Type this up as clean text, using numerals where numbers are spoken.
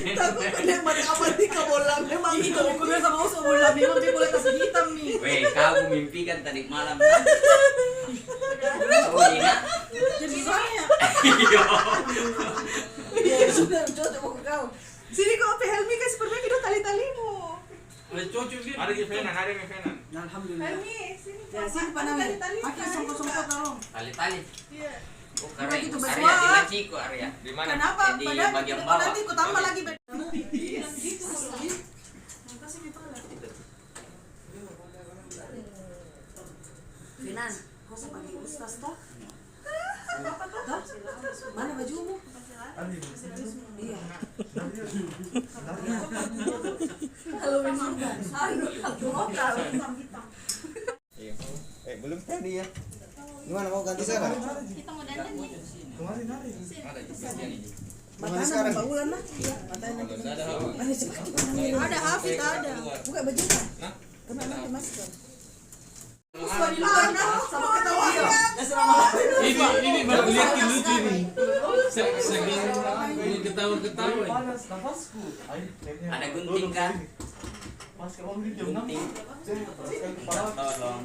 Takut kena apa nih ke bola memang Itu kuliah sama usul bola memang dia boleh kasih hitam nih. Weh, kau mimpikan tadi malam. Oh iya. Jadi soalnya Iya sudah cocok ke kau. Sini kau pe Helmi kasih permen itu tali-talimu. Ada cocok dia. Ada di Venan, ada di Venan. alhamdulillah. Helmi sini. Ya sini panawin. Pakai songkok-songkok tolong. Tali-tali. Iya. Oh, karena Gitu, itu Mas. Arya di Laciko, Arya. Di mana? Kenapa? Di Padahal bagian kita bawah. nanti ku tambah lagi bed. Finan, kau sebagai ustaz toh? Toh? Mana bajumu? Iya. Kalau memang Belum tadi ya. Gimana mau ganti sekarang? Kita mau dandan ya. matanya sekarang? bangunan lah. Iya, matanya. Mana cepat cepat. Ada Hafid ada. Buka bajunya. Kena nanti masuk. Sama ketawa. Ini baru lihat lucu nih. Saking ketawa-ketawa. Ada gunting kan? Gunting. Tolong.